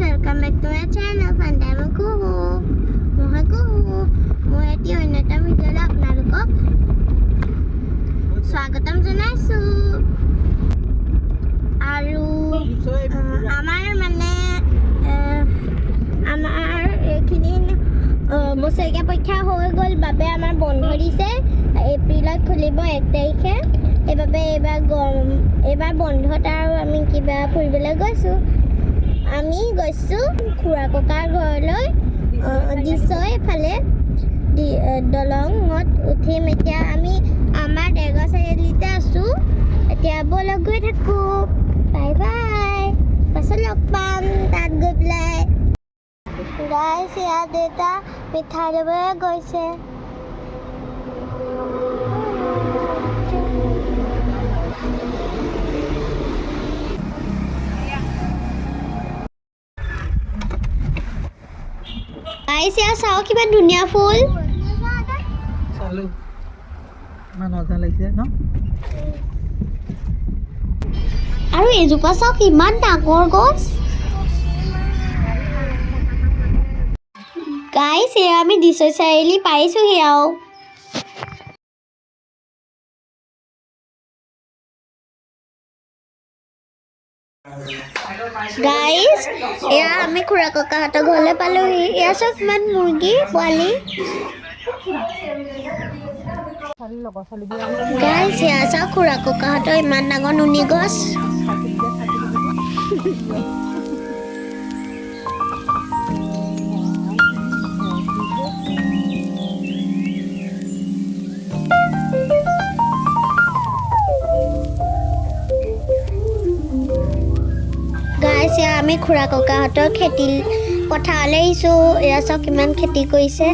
welcome back to my channel. Fandama Kuhu. Moha Kuhu. Mohati onnatam videola apnalokok swagatam janaisu. Aru amar mane amar ekhinin বছৰীয়া পৰীক্ষা হৈ গ'ল বাবে আমাৰ বন্ধ দিছে এপ্ৰিলত খুলিব 1 তাৰিখে এইবাবে এইবাৰ বন্ধত আৰু আমি কিবা ফুৰিবলৈ গৈছোঁ আমি গৈছোঁ খুৰা ককাৰ ঘৰলৈ দিছয় এফালে দলঙত উঠিম এতিয়া আমি আমাৰ দেগা চাৰিআলিতে আছোঁ এতিয়া বলক গৈ থাকোঁ বাই বাই পাছত লগ পাম তাত গৈ পেলাই Guys, ya data মিঠা দিবলৈ গৈছে Guys, ya চাও কিমান ধুনীয়া ফুল চালো মান অজা লাগিছে ন আৰু এজোপা চাও কিমান ডাঙৰ গছ Guys, here আমি দিছয় চাৰিআলি পাইছোঁ হিয়াও Guys, এয়া আমি খুৰা ককাহঁতৰ ঘৰলৈ পালোহি এয়া চব কিমান মুৰ্গী পোৱালি Guys, এয়া চাওক খুৰা ককাহঁতৰ ইমান ডাঙৰ নুনি গছ Guys, ya আমি খুৰা ককাহঁতৰ খেতি পথাৰলৈ আহিছোঁ এয়া চাওক কিমান খেতি কৰিছে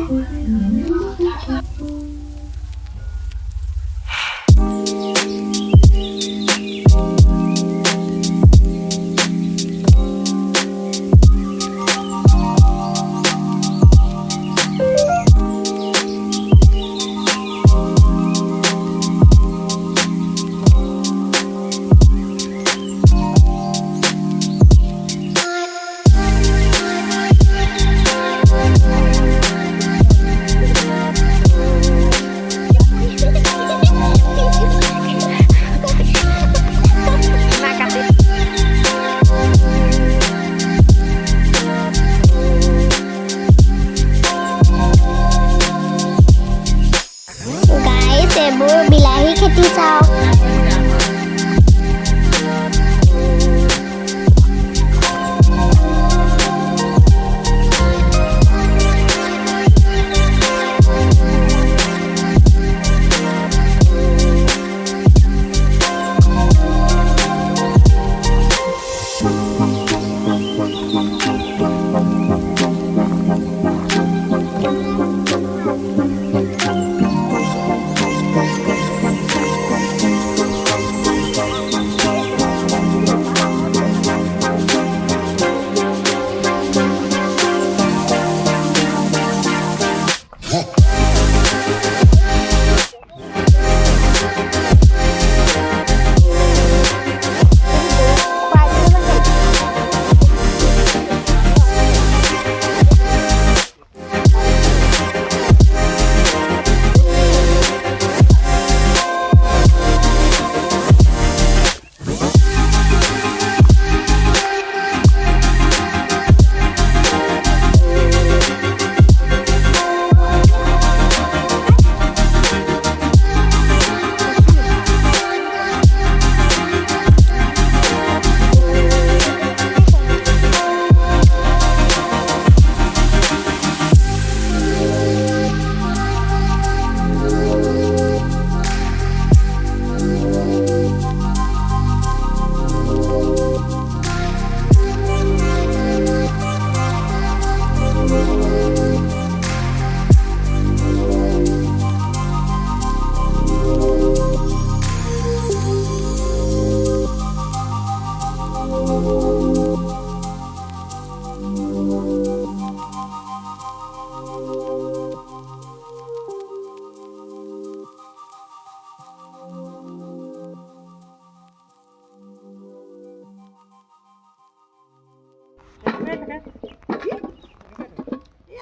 এই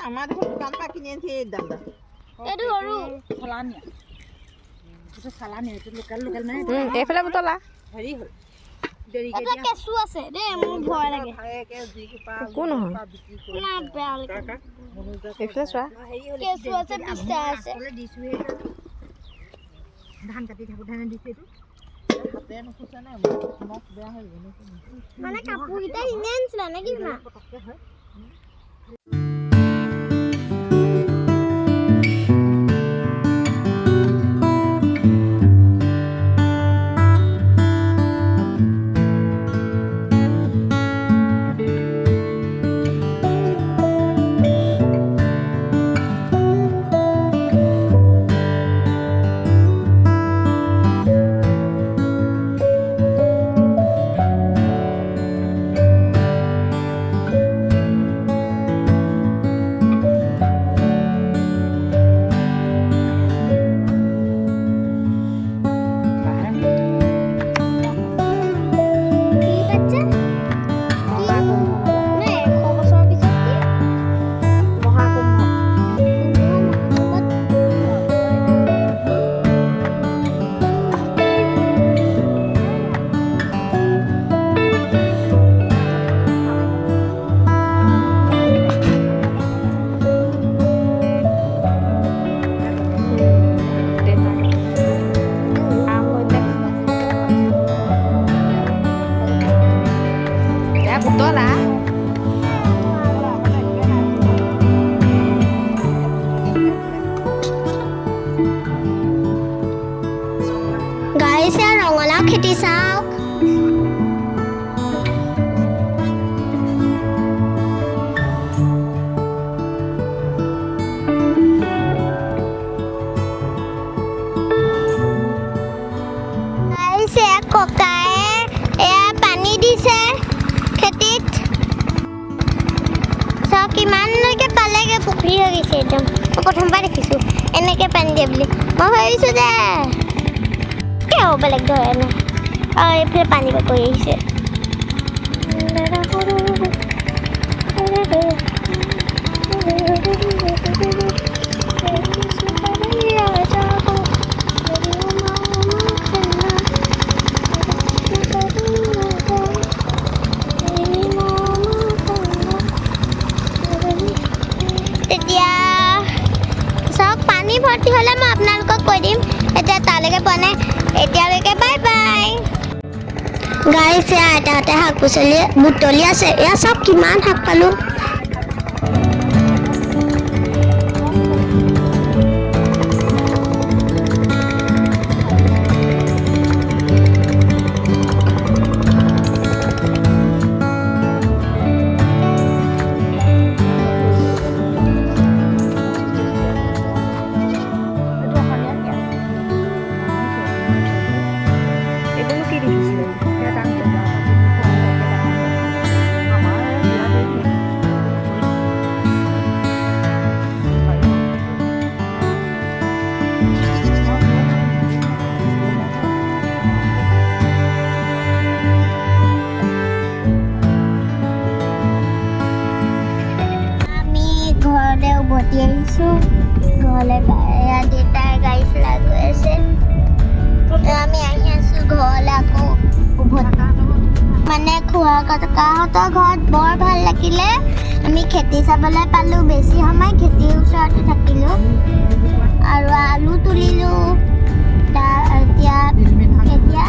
আমাৰ দেখোন দোকান পৰা কিনি আনিছে এই দাম দাম এইটো সৰু চালানিয়া এইটো চালানিয়া এইটো লোকেল লোকেল মানে এইফালে বুটলা হেৰি হ'ল এটা কেঁচু আছে দেই মোৰ ভয় লাগে একো নহয় না বেয়া লাগে এইফালে চোৱা কেঁচু আছে পিছা আছে ধান কাটি থাকোঁতে দিছোঁ এইটো হাতে নুখুচে নে মোক বেয়া হৈ গ'ল মানে কাপোৰকেইটা ইনে আনিছিলা নে কি না পটককৈ হয় গাইছে ৰঙালাও খেতি চাওক গাইছে ককায়ে এয়া পানী দিছে খেতিত চাওক কিমানলৈকে পালেগে পুখুৰী হৈ গৈছে একদম প্ৰথমবাৰ দেখিছোঁ এনেকৈ পানী দিয়ে বুলি মই ভাবিছোঁ যে বেলেগ ধৰে নাই আৰু এইফালে পানী কৰি আহিছে তেতিয়া চব পানী ভৰ্তি হ'লে মই আপোনালোকক কৈ দিম এতিয়া তালৈকে পোৱা নাই এতিয়ালৈকে বাই বাই গাইছ আইতাহঁতে শাক পাচলি বুটলি আছে এয়া চব কিমান শাক পালোঁ উভতি আহিছোঁ ঘৰলৈ দেউতাই গাড়ী চলাই গৈ আছে আমি আহি আছোঁ ঘৰলৈ আকৌ উভতি মানে খুৰা ককাহঁতৰ ঘৰত বৰ ভাল লাগিলে আমি খেতি চাবলৈ পালোঁ বেছি সময় খেতিৰ ওচৰতে থাকিলোঁ আৰু আলু তুলিলোঁ এতিয়া